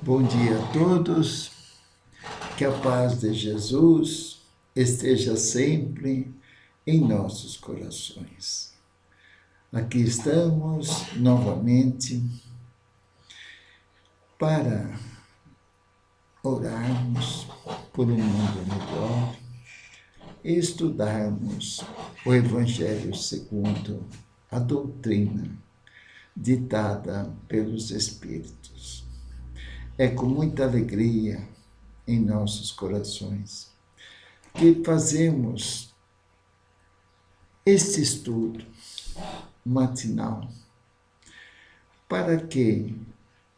Bom dia a todos, que a paz de Jesus esteja sempre em nossos corações. Aqui estamos novamente para orarmos por um mundo melhor e estudarmos o Evangelho segundo a doutrina ditada pelos Espíritos. É com muita alegria em nossos corações que fazemos este estudo matinal para que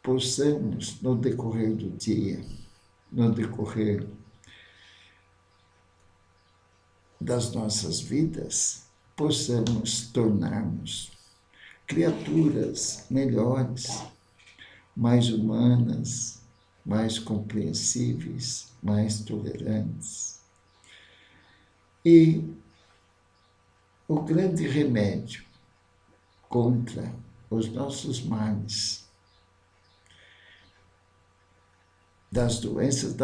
possamos, no decorrer do dia, no decorrer das nossas vidas, possamos tornarmos criaturas melhores, mais humanas, mais compreensíveis, mais tolerantes. E o grande remédio contra os nossos males, das doenças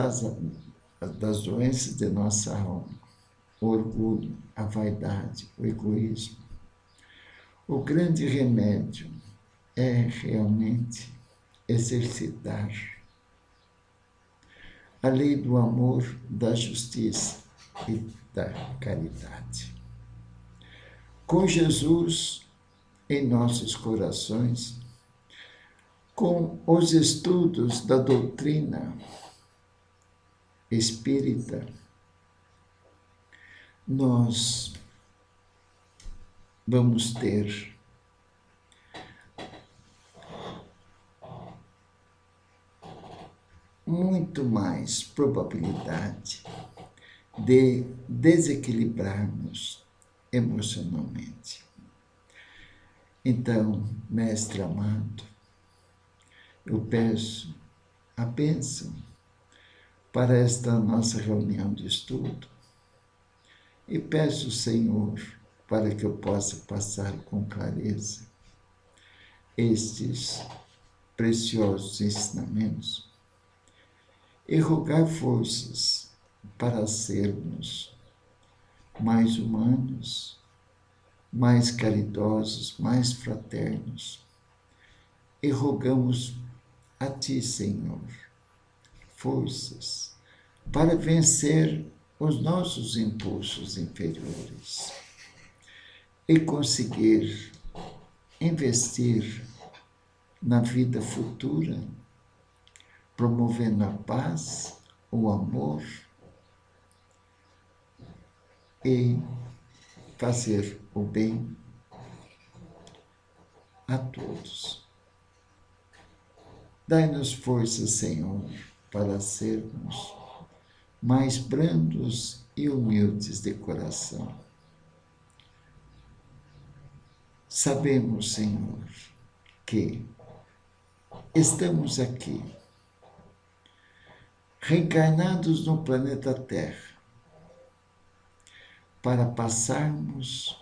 de nossa alma, o orgulho, a vaidade, o egoísmo, o grande remédio é realmente exercitar a lei do amor, da justiça e da caridade. Com Jesus em nossos corações, com os estudos da doutrina espírita, nós vamos ter muito mais probabilidade de desequilibrarmos emocionalmente. Então, mestre amado, eu peço a bênção para esta nossa reunião de estudo e peço, Senhor, para que eu possa passar com clareza estes preciosos ensinamentos e rogar forças para sermos mais humanos, mais caridosos, mais fraternos. E rogamos a Ti, Senhor, forças para vencer os nossos impulsos inferiores e conseguir investir na vida futura, promovendo a paz, o amor e fazer o bem a todos. Dai-nos força, Senhor, para sermos mais brandos e humildes de coração. Sabemos, Senhor, que estamos aqui, reencarnados no planeta Terra, para passarmos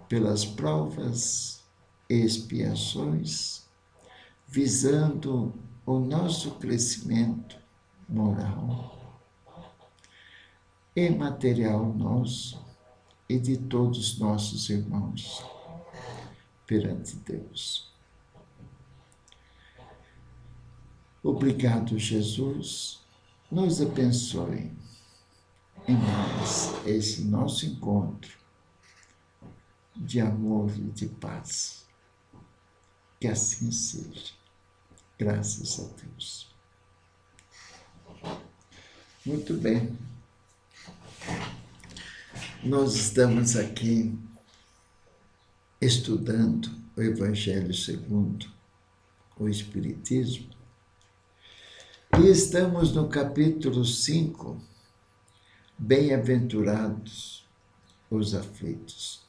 pelas provas e expiações, visando o nosso crescimento moral e material nosso e de todos os nossos irmãos perante Deus. Obrigado, Jesus. Nos abençoe em mais esse nosso encontro de amor e de paz. Que assim seja. Graças a Deus. Muito bem. Nós estamos aqui estudando o Evangelho segundo o Espiritismo e estamos no capítulo 5, Bem-aventurados os aflitos.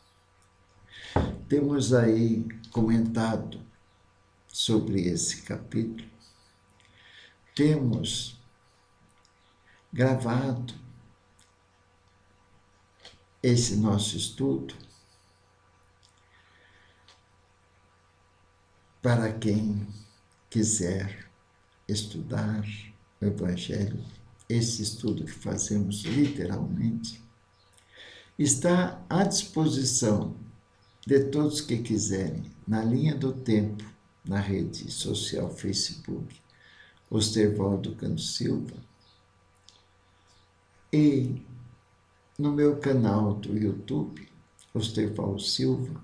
Temos aí comentado sobre esse capítulo, temos gravado esse nosso estudo para quem quiser estudar o Evangelho, esse estudo que fazemos literalmente, está à disposição de todos que quiserem, na linha do tempo, na rede social Facebook, Ostervaldo Cano Silva, e no meu canal do YouTube, Ostervaldo Silva,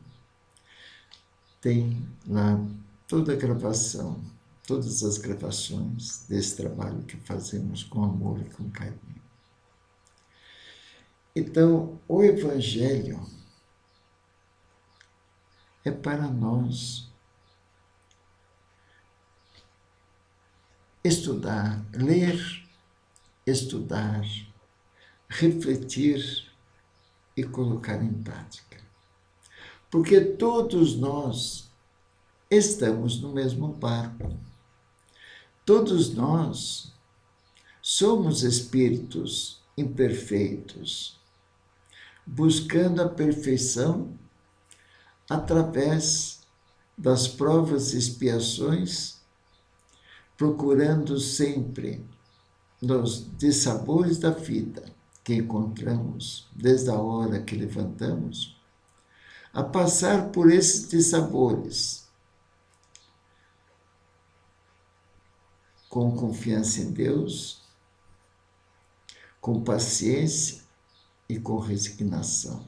tem lá toda a gravação, todas as gravações desse trabalho que fazemos com amor e com carinho. Então, o Evangelho é para nós estudar, ler, estudar, refletir e colocar em prática. Porque todos nós estamos no mesmo barco. Todos nós somos espíritos imperfeitos, buscando a perfeição através das provas e expiações, procurando sempre nos dissabores da vida que encontramos desde a hora que levantamos, a passar por esses dissabores com confiança em Deus, com paciência e com resignação.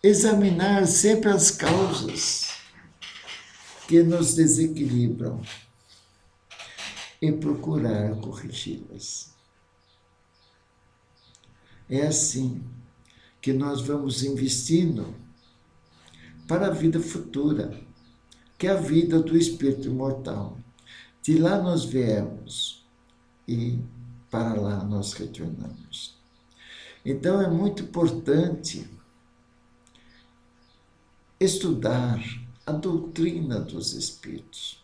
Examinar sempre as causas que nos desequilibram e procurar corrigi-las. É assim que nós vamos investindo para a vida futura, que é a vida do espírito imortal. De lá nós viemos e para lá nós retornamos. Então é muito importante estudar a doutrina dos espíritos,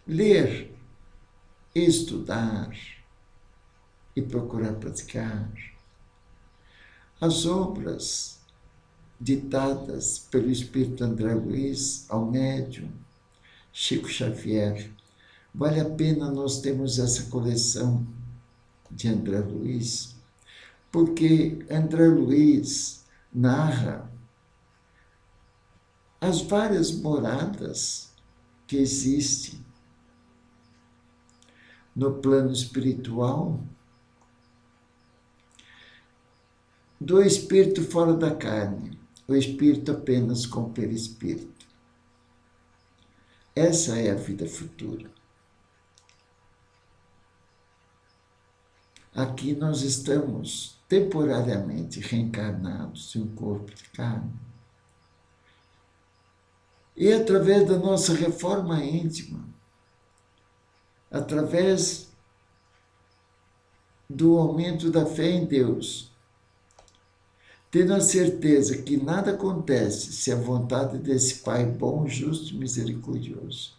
ler, estudar e procurar praticar as obras ditadas pelo espírito André Luiz ao médium Chico Xavier. Vale a pena nós termos essa coleção de André Luiz, porque André Luiz narra as várias moradas que existem no plano espiritual do espírito fora da carne, o espírito apenas com perispírito. Essa é a vida futura. Aqui nós estamos temporariamente reencarnados em um corpo de carne. E através da nossa reforma íntima, através do aumento da fé em Deus, tendo a certeza que nada acontece se a vontade desse Pai bom, justo e misericordioso.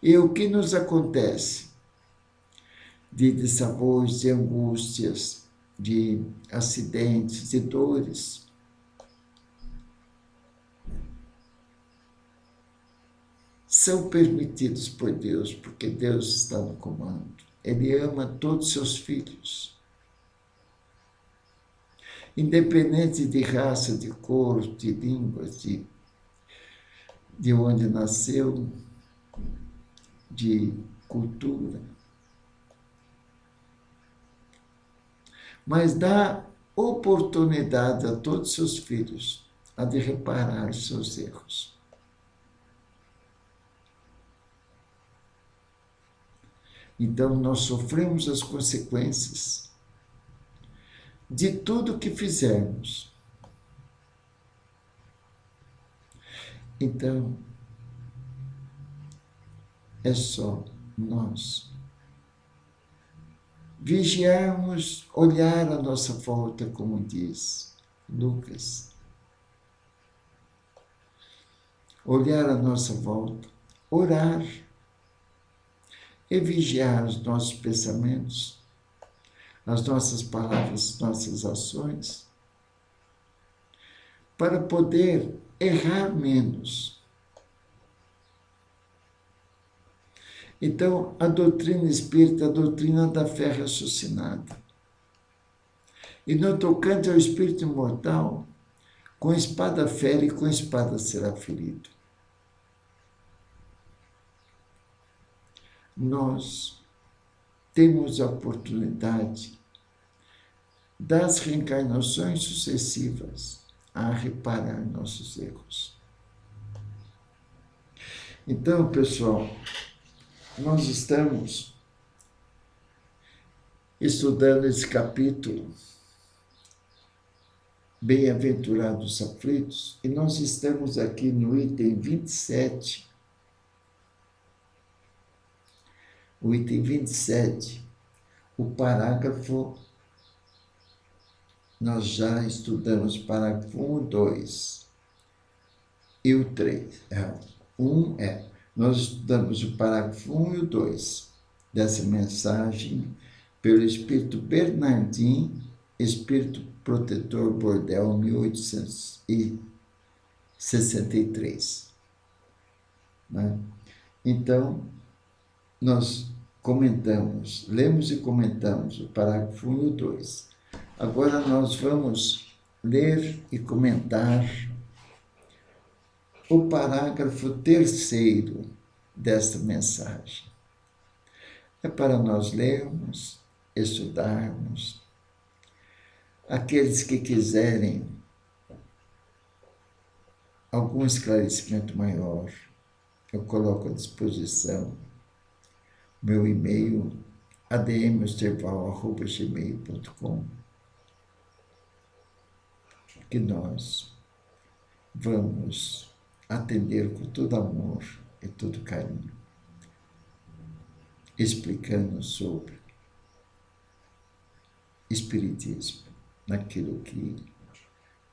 E o que nos acontece de dissabores, de angústias, de acidentes, de dores, são permitidos por Deus, porque Deus está no comando. Ele ama todos os seus filhos. Independente de raça, de cor, de língua, de onde nasceu, de cultura. Mas dá oportunidade a todos os seus filhos a de reparar os seus erros. Então, nós sofremos as consequências de tudo que fizermos. Então, é só nós vigiarmos, olhar à nossa volta, como diz Lucas. Olhar à nossa volta, orar e vigiar os nossos pensamentos, as nossas palavras, as nossas ações, para poder errar menos Então, a doutrina espírita é a doutrina da fé raciocinada. E no tocante ao espírito imortal, com espada fere e com espada será ferido. Nós temos a oportunidade das reencarnações sucessivas a reparar nossos erros. Então, pessoal, nós estamos estudando esse capítulo, Bem-aventurados aflitos, e nós estamos aqui no item 27. O item 27, o parágrafo, nós já estudamos parágrafo 1, 2 e o 3. Nós estudamos o parágrafo 1 e o 2 dessa mensagem pelo Espírito Bernardin, Espírito Protetor Bordel, 1863. Né? Então, nós lemos e comentamos o parágrafo 1 e o 2. Agora nós vamos ler e comentar o parágrafo 3º desta mensagem. É para nós lermos, estudarmos. Aqueles que quiserem algum esclarecimento maior, eu coloco à disposição meu e-mail, admosterval@gmail.com, que nós vamos atender com todo amor e todo carinho, explicando sobre Espiritismo, naquilo que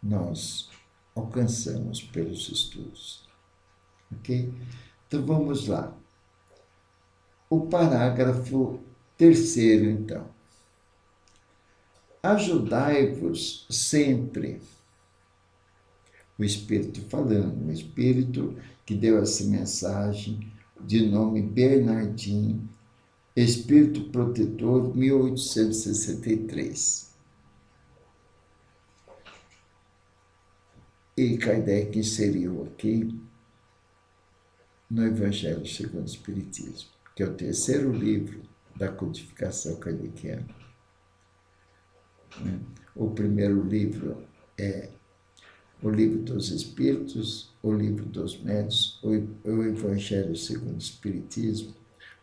nós alcançamos pelos estudos. Ok? Então vamos lá. O parágrafo 3º, então. Ajudai-vos sempre. O Espírito falando, o Espírito que deu essa mensagem, de nome Bernardin, Espírito Protetor, 1863. E Kardec inseriu aqui no Evangelho segundo o Espiritismo, que é o 3º livro da codificação kardeciana. O primeiro livro é o Livro dos Espíritos, o Livro dos Médiuns, o Evangelho segundo o Espiritismo,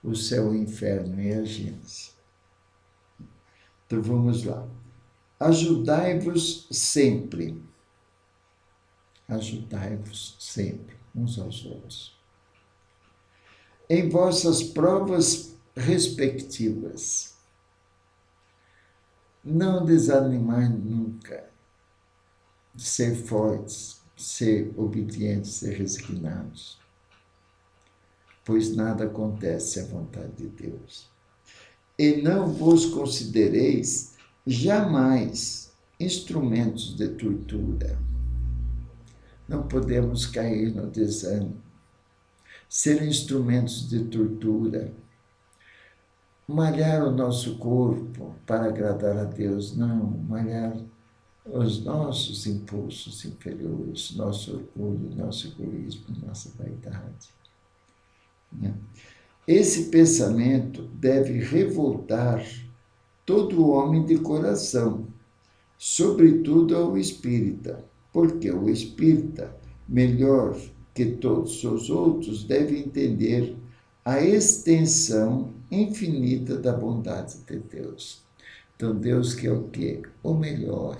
o Céu, o Inferno e a Gênese. Então vamos lá. Ajudai-vos sempre. Ajudai-vos sempre uns aos outros. Em vossas provas respectivas. Não desanimar nunca. Ser fortes, ser obedientes, ser resignados. Pois nada acontece à vontade de Deus. E não vos considereis jamais instrumentos de tortura. Não podemos cair no desânimo, ser instrumentos de tortura, malhar o nosso corpo para agradar a Deus, não, malhar os nossos impulsos inferiores, nosso orgulho, nosso egoísmo, nossa vaidade. Esse pensamento deve revoltar todo homem de coração, sobretudo ao espírita, porque o espírita, melhor que todos os outros, deve entender a extensão infinita da bondade de Deus. Então, Deus quer o quê? O melhor.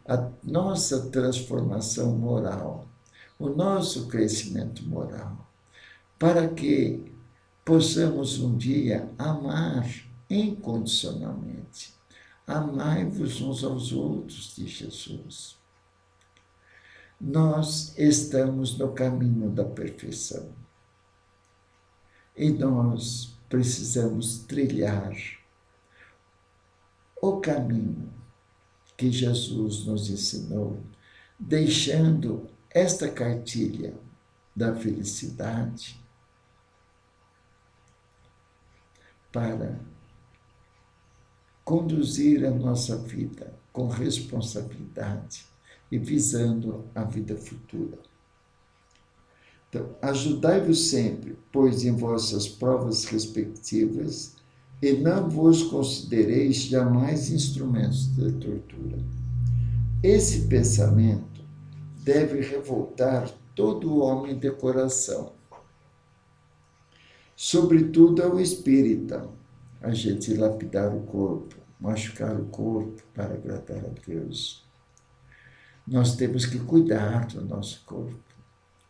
A nossa transformação moral, o nosso crescimento moral, para que possamos um dia amar incondicionalmente. Amai-vos uns aos outros, diz Jesus. Nós estamos no caminho da perfeição. E nós precisamos trilhar o caminho que Jesus nos ensinou, deixando esta cartilha da felicidade para conduzir a nossa vida com responsabilidade e visando a vida futura. Então, ajudai-vos sempre, pois em vossas provas respectivas, e não vos considereis jamais instrumentos de tortura. Esse pensamento deve revoltar todo homem de coração, sobretudo ao espírita, a gente lapidar o corpo, machucar o corpo para agradar a Deus. Nós temos que cuidar do nosso corpo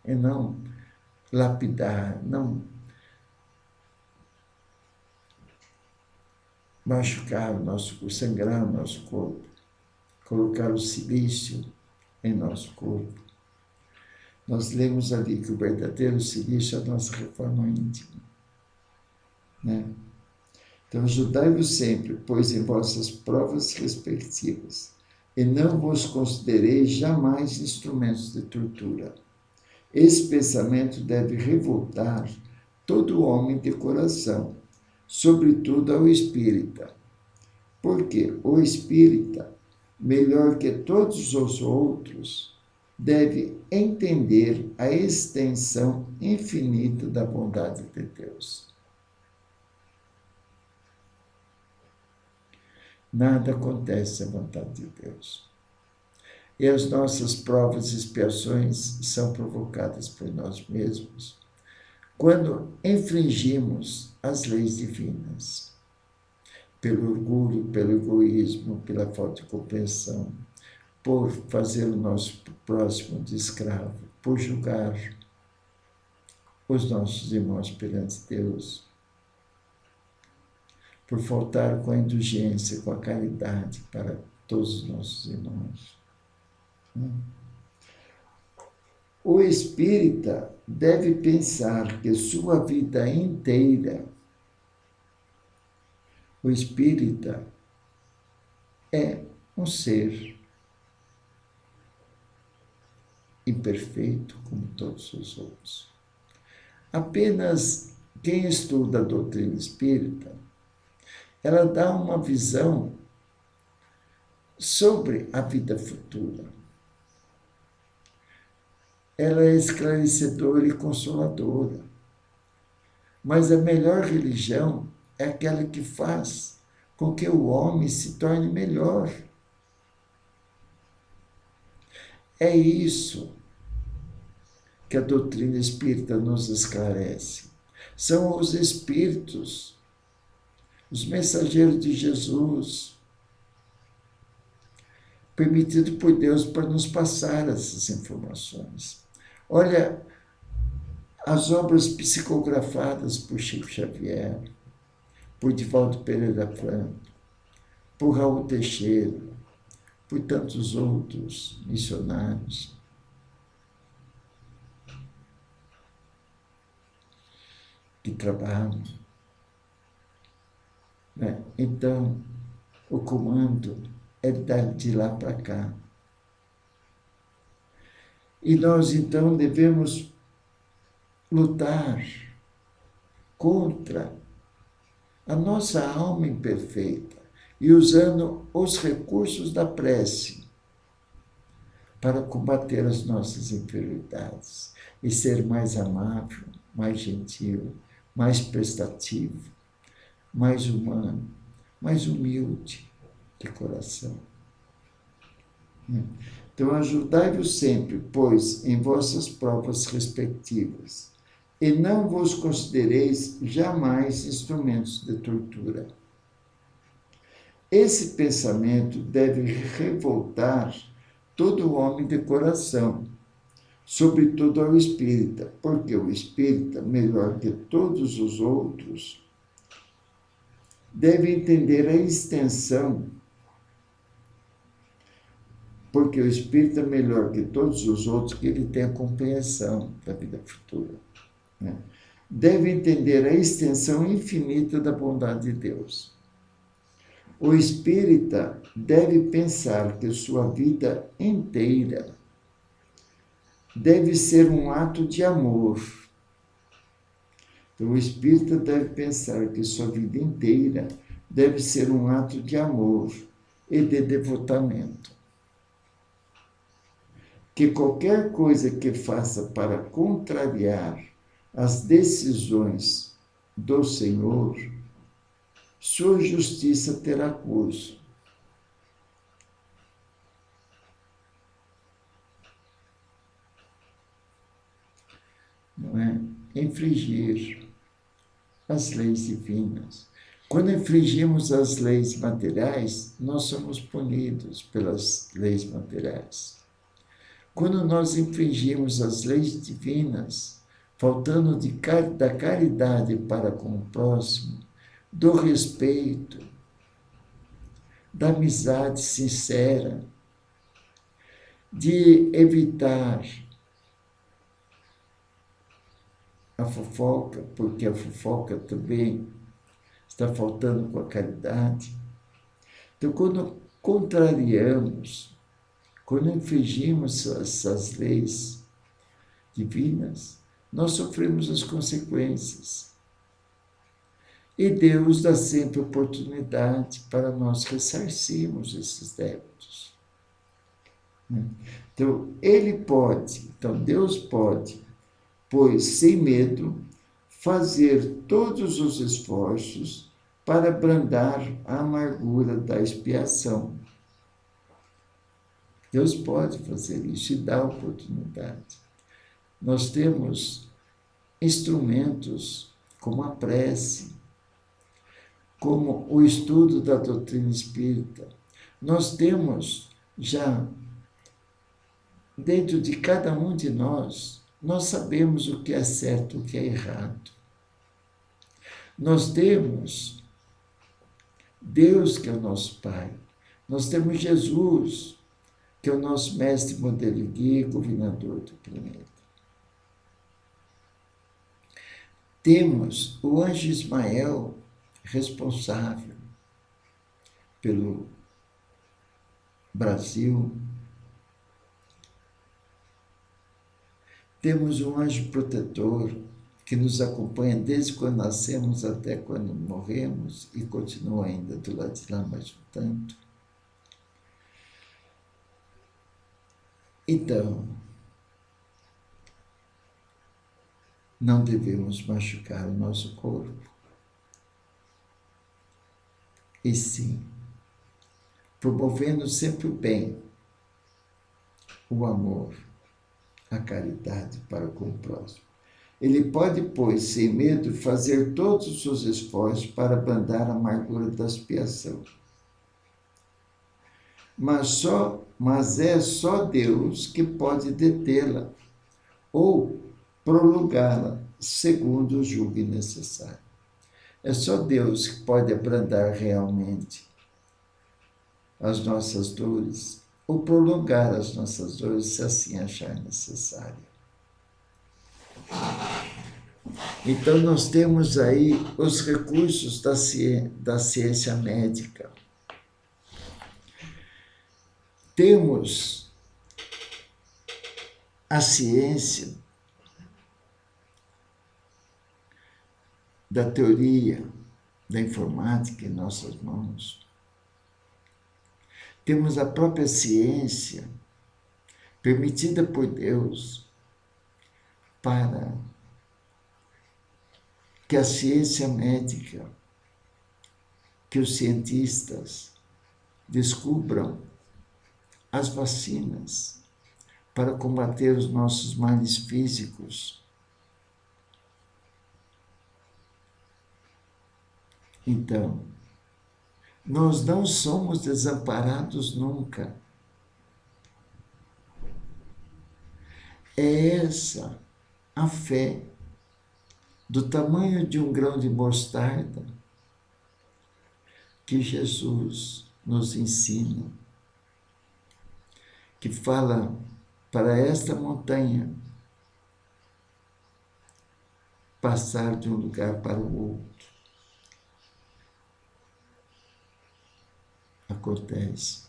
e não lapidar, não machucar o nosso corpo, sangrar o nosso corpo, colocar o silício em nosso corpo. Nós lemos ali que o verdadeiro silício é a nossa reforma íntima, né? Então, ajudai-vos sempre, pois em vossas provas respectivas, e não vos considereis jamais instrumentos de tortura. Esse pensamento deve revoltar todo homem de coração, sobretudo ao espírita, porque o espírita, melhor que todos os outros, deve entender a extensão infinita da bondade de Deus. Nada acontece à vontade de Deus. E as nossas provas e expiações são provocadas por nós mesmos quando infringimos as leis divinas, pelo orgulho, pelo egoísmo, pela falta de compreensão, por fazer o nosso próximo de escravo, por julgar os nossos irmãos perante Deus, por faltar com a indulgência, com a caridade para todos os nossos irmãos. O espírita deve pensar que sua vida inteira, o espírita é um ser imperfeito como todos os outros. Apenas quem estuda a doutrina espírita, ela dá uma visão sobre a vida futura. Ela é esclarecedora e consoladora. Mas a melhor religião é aquela que faz com que o homem se torne melhor. É isso que a doutrina espírita nos esclarece. São os espíritos, os mensageiros de Jesus, permitido por Deus para nos passar essas informações. Olha, as obras psicografadas por Chico Xavier, por Divaldo Pereira Franco, por Raul Teixeira, por tantos outros missionários. Que trabalham. Né? Então, o comando é de lá para cá. E nós, então, devemos lutar contra a nossa alma imperfeita e usando os recursos da prece para combater as nossas inferioridades e ser mais amável, mais gentil, mais prestativo, mais humano, mais humilde de coração. Então, ajudai-vos sempre, pois, em vossas provas respectivas, e não vos considereis jamais instrumentos de tortura. Esse pensamento deve revoltar todo homem de coração, sobretudo ao espírita, porque o espírita, melhor que todos os outros, deve entender a extensão, porque o espírita, melhor que todos os outros, que ele tem a compreensão da vida futura, né? Deve entender a extensão infinita da bondade de Deus. O espírita deve pensar que sua vida inteira deve ser um ato de amor, Então, o espírita deve pensar que sua vida inteira deve ser um ato de amor e de devotamento. Que qualquer coisa que faça para contrariar as decisões do Senhor, sua justiça terá curso. Não é? Infringir as leis divinas. Quando infringimos as leis materiais, nós somos punidos pelas leis materiais. Quando nós infringimos as leis divinas, faltando da caridade para com o próximo, do respeito, da amizade sincera, de evitar a fofoca, porque a fofoca também está faltando com a caridade. Então, quando contrariamos, quando infringimos essas leis divinas, nós sofremos as consequências. E Deus dá sempre oportunidade para nós ressarcirmos esses débitos. Então, Deus pode, pois sem medo, fazer todos os esforços para brandar a amargura da expiação. Deus pode fazer isso e dá oportunidade. Nós temos instrumentos como a prece, como o estudo da doutrina espírita. Nós temos já, dentro de cada um de nós sabemos o que é certo e o que é errado. Nós temos Deus, que é o nosso Pai. Nós temos Jesus, que é o nosso mestre, modelo e guia, governador do planeta. Temos o anjo Ismael, responsável pelo Brasil. Temos um anjo protetor que nos acompanha desde quando nascemos até quando morremos e continua ainda do lado de lá mais um tanto. Então, não devemos machucar o nosso corpo. E sim, promovendo sempre o bem, o amor, a caridade para com o próximo. Ele pode, pois, sem medo, fazer todos os seus esforços para brandar a amargura da expiação. Mas é só Deus que pode detê-la ou prolongá-la, segundo julgue necessário. É só Deus que pode abrandar realmente as nossas dores ou prolongar as nossas dores, se assim achar necessário. Então, nós temos aí os recursos da ciência médica. Temos a ciência da teoria da informática em nossas mãos. Temos a própria ciência permitida por Deus para que a ciência médica, que os cientistas descubram as vacinas para combater os nossos males físicos. Então, nós não somos desamparados nunca. É essa a fé do tamanho de um grão de mostarda que Jesus nos ensina, que fala para esta montanha passar de um lugar para o outro. Acontece.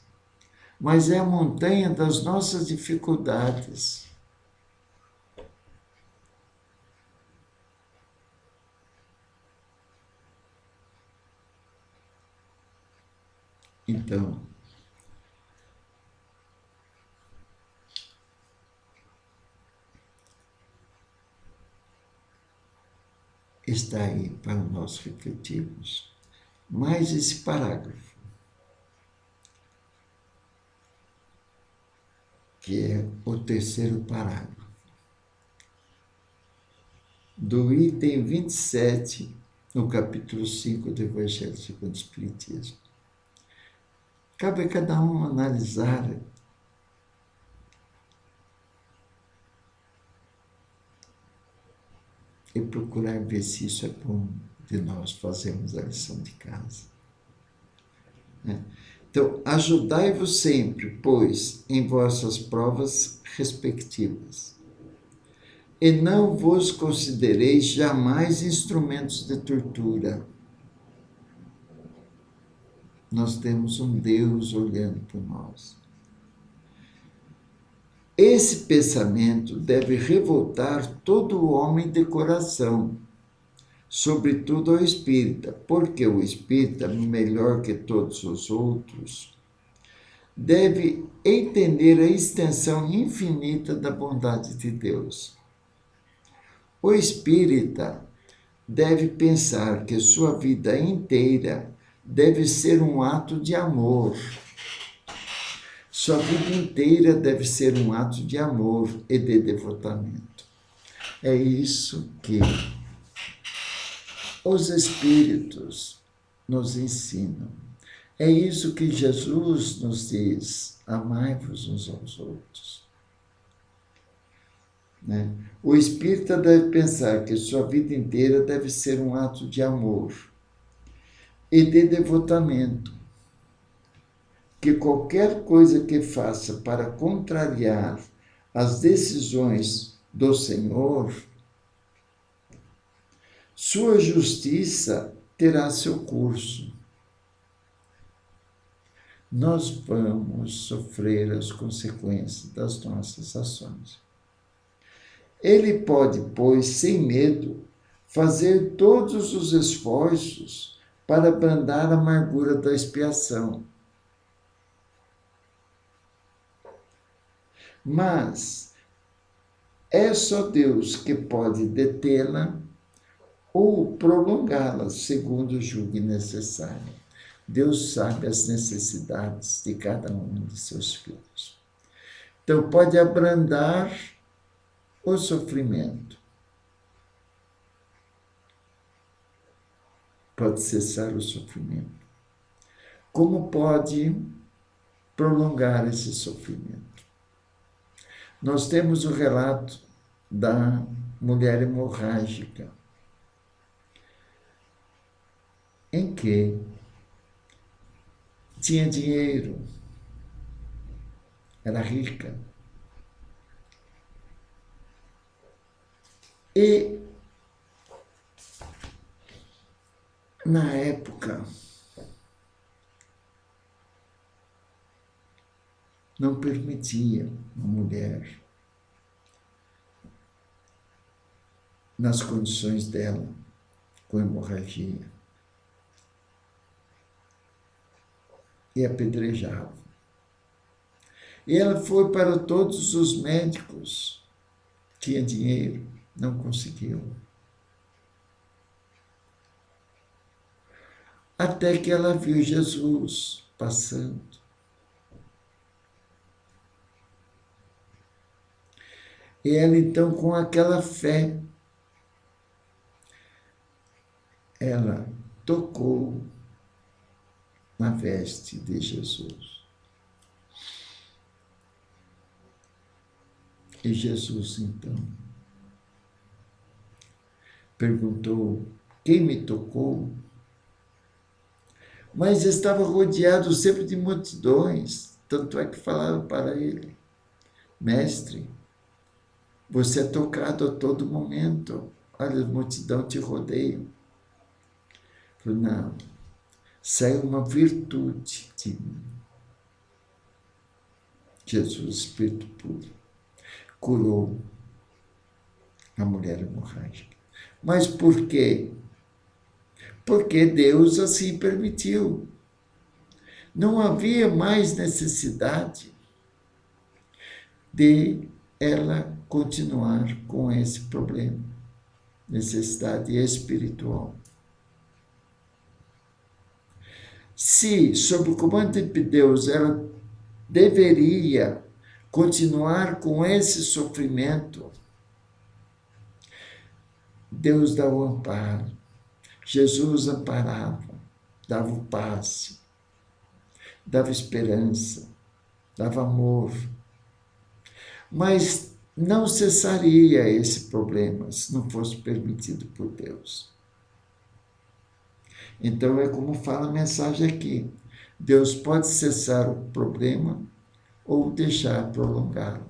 Mas é a montanha das nossas dificuldades. Então, está aí para nós refletirmos. Mais esse parágrafo, que é o terceiro parágrafo, do item 27, no capítulo 5 do Evangelho segundo o Espiritismo. Cabe a cada um analisar e procurar ver se isso é bom de nós fazermos a lição de casa. Então, ajudai-vos sempre, pois, em vossas provas respectivas, e não vos considereis jamais instrumentos de tortura. Nós temos um Deus olhando por nós. Esse pensamento deve revoltar todo o homem de coração, sobretudo ao espírita, porque o espírita, melhor que todos os outros, deve entender a extensão infinita da bondade de Deus. O espírita deve pensar que sua vida inteira deve ser um ato de amor. Sua vida inteira deve ser um ato de amor e de devotamento. É isso que os Espíritos nos ensinam. É isso que Jesus nos diz: amai-vos uns aos outros. Né? O espírita deve pensar que sua vida inteira deve ser um ato de amor e de devotamento. Que qualquer coisa que faça para contrariar as decisões do Senhor, sua justiça terá seu curso. Nós vamos sofrer as consequências das nossas ações. Ele pode, pois, sem medo, fazer todos os esforços para abrandar a amargura da expiação. Mas é só Deus que pode detê-la ou prolongá-la, segundo julgue necessário. Deus sabe as necessidades de cada um de seus filhos. Então, pode abrandar o sofrimento. Pode cessar o sofrimento. Como pode prolongar esse sofrimento? Nós temos o relato da mulher hemorrágica, em que tinha dinheiro, era rica. E, na época, não permitia uma mulher, nas condições dela, com hemorragia, e apedrejava. E ela foi para todos os médicos, tinha dinheiro, não conseguiu. Até que ela viu Jesus passando. E ela, então, com aquela fé, ela tocou na veste de Jesus. E Jesus, então, perguntou: quem me tocou? Mas estava rodeado sempre de multidões, tanto é que falaram para ele: mestre, você é tocado a todo momento, olha, a multidão te rodeia. Falei: não, saiu uma virtude de mim. Jesus, Espírito puro, curou a mulher hemorrágica. Mas por quê? Porque Deus assim permitiu. não havia mais necessidade de ela continuar com esse problema, necessidade espiritual. Se, sob o comando de Deus, ela deveria continuar com esse sofrimento, Deus dá o amparo, Jesus amparava, dava o passe, dava esperança, dava amor. Mas não cessaria esse problema se não fosse permitido por Deus. Então é como fala a mensagem aqui. Deus pode cessar o problema ou deixar prolongá-lo,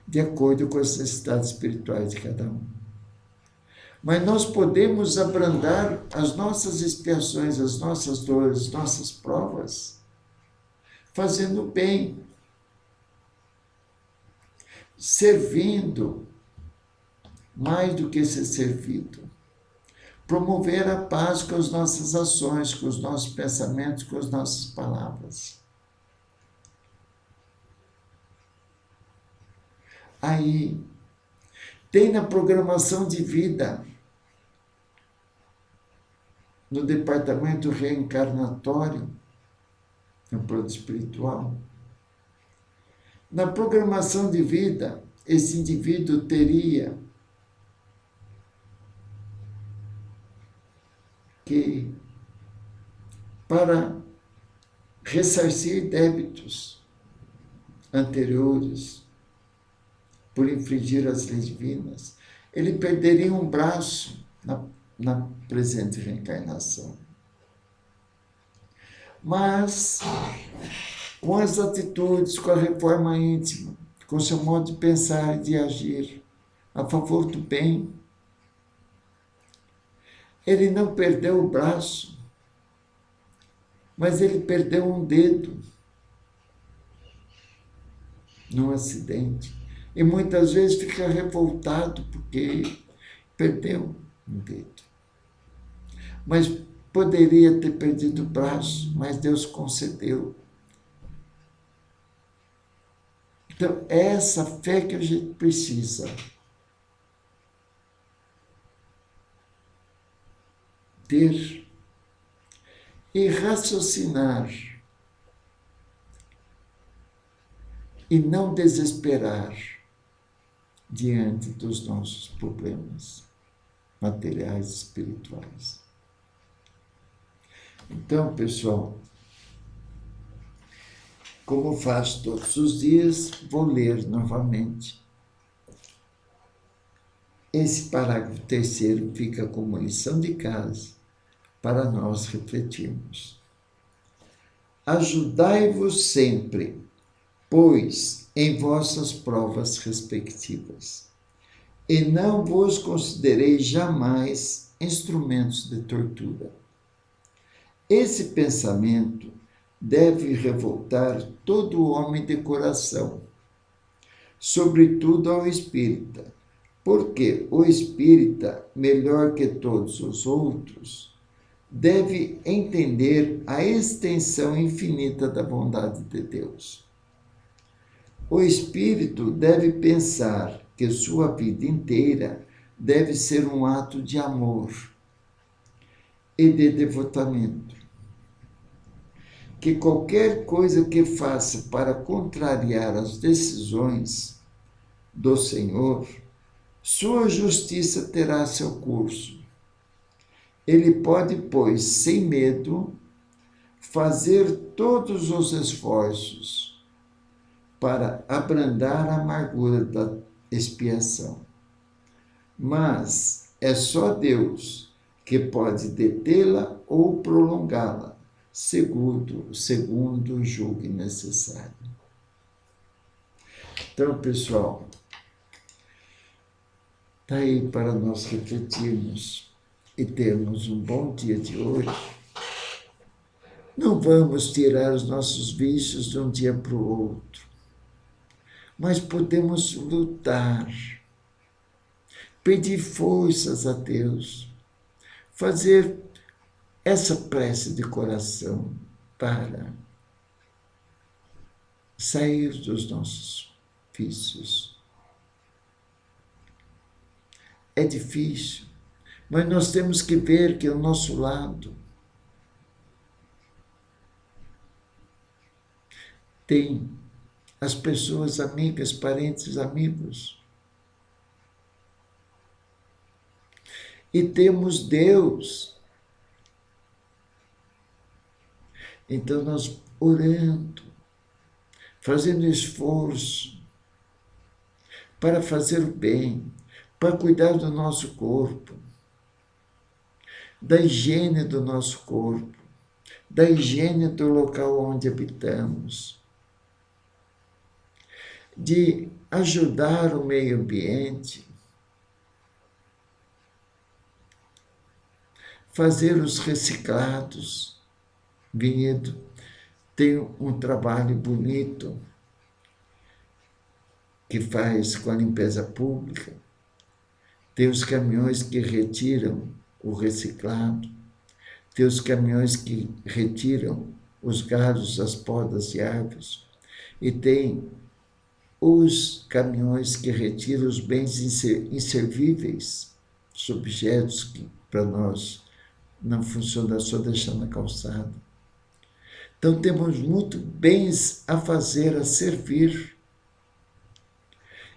de acordo com as necessidades espirituais de cada um. Mas nós podemos abrandar as nossas expiações, as nossas dores, as nossas provas, fazendo o bem, servindo mais do que ser servido. Promover a paz com as nossas ações, com os nossos pensamentos, com as nossas palavras. Aí, tem na programação de vida, no departamento reencarnatório, no plano espiritual, na programação de vida, esse indivíduo teria que, para ressarcir débitos anteriores, por infringir as leis divinas, ele perderia um braço na presente reencarnação. Mas, com as atitudes, com a reforma íntima, com o seu modo de pensar e de agir a favor do bem, ele não perdeu o braço, mas ele perdeu um dedo num acidente. E muitas vezes fica revoltado porque perdeu um dedo. Mas poderia ter perdido o braço, mas Deus concedeu. Então, é essa fé que a gente precisa ter e raciocinar e não desesperar diante dos nossos problemas materiais e espirituais. Então, pessoal, como faço todos os dias, vou ler novamente. Esse parágrafo terceiro fica como lição de casa para nós refletirmos. Ajudai-vos sempre, pois, em vossas provas respectivas, e não vos considereis jamais instrumentos de tortura. Esse pensamento deve revoltar todo homem de coração, sobretudo ao espírita, porque o espírita, melhor que todos os outros, deve entender a extensão infinita da bondade de Deus. O espírito deve pensar que sua vida inteira deve ser um ato de amor e de devotamento. Que qualquer coisa que faça para contrariar as decisões do Senhor, sua justiça terá seu curso. Ele pode, pois, sem medo, fazer todos os esforços para abrandar a amargura da expiação. Mas é só Deus que pode detê-la ou prolongá-la, segundo julgue necessário. Então, pessoal, está aí para nós refletirmos e termos um bom dia de hoje. Não vamos tirar os nossos vícios de um dia para o outro, mas podemos lutar, pedir forças a Deus, fazer essa prece de coração. para sair dos nossos vícios. É difícil, mas nós temos que ver que ao nosso lado tem as pessoas amigas, parentes, amigos. E temos Deus. Então nós orando, fazendo esforço para fazer o bem, para cuidar do nosso corpo, da higiene do nosso corpo, da higiene do local onde habitamos, de ajudar o meio ambiente, fazer os reciclados. Vinhedo tem um trabalho bonito que faz com a limpeza pública, tem os caminhões que retiram o reciclado, tem os caminhões que retiram os galhos, as podas de árvores, e tem os caminhões que retiram os bens inservíveis, os objetos que para nós não funcionam, só deixar na calçada. Então temos muito bens a fazer, a servir.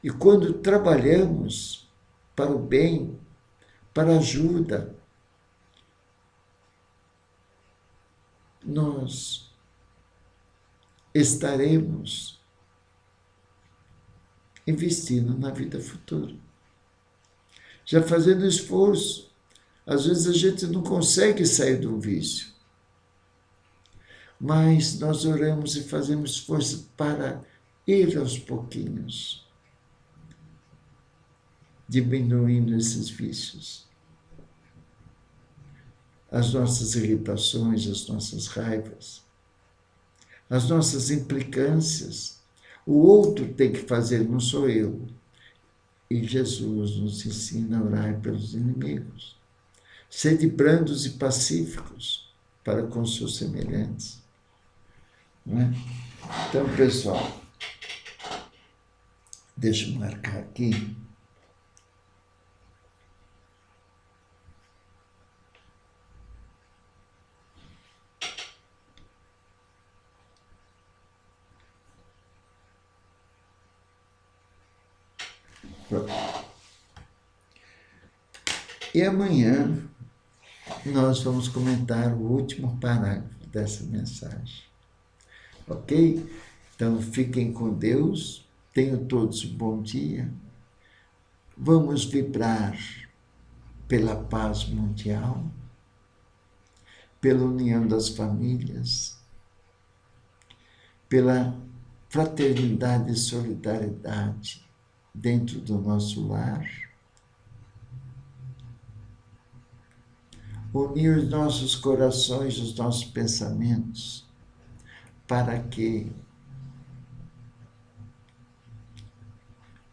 E quando trabalhamos para o bem, para a ajuda, nós estaremos investindo na vida futura. Já fazendo esforço. Às vezes a gente não consegue sair do vício. Mas nós oramos e fazemos esforço para ir aos pouquinhos, diminuindo esses vícios. As nossas irritações, as nossas raivas, as nossas implicâncias. O outro tem que fazer, não sou eu. E Jesus nos ensina a orar pelos inimigos. Sede brandos e pacíficos para com seus semelhantes. Não é? Então, pessoal, deixa eu marcar aqui. E amanhã nós vamos comentar o último parágrafo dessa mensagem. Ok? Então fiquem com Deus, tenham todos um bom dia. Vamos vibrar pela paz mundial, pela união das famílias, pela fraternidade e solidariedade dentro do nosso lar. Unir os nossos corações, os nossos pensamentos, para que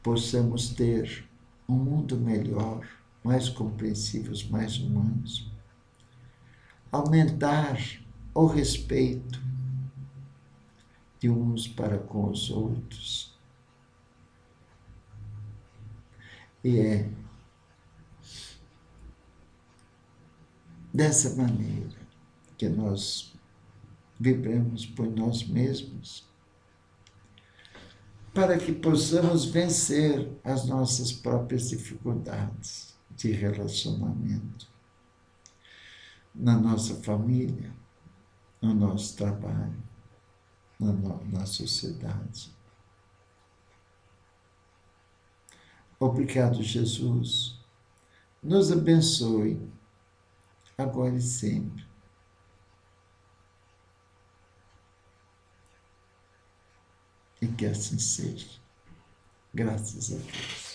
possamos ter um mundo melhor, mais compreensivos, mais humanos. Aumentar o respeito de uns para com os outros. E é dessa maneira que nós vibramos por nós mesmos, para que possamos vencer as nossas próprias dificuldades de relacionamento na nossa família, no nosso trabalho, na sociedade. Obrigado, Jesus. Nos abençoe, agora e sempre. E que assim seja. Graças a Deus.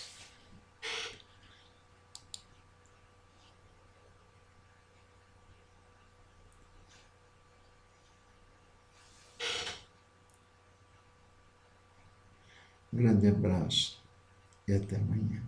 Um grande abraço e até amanhã.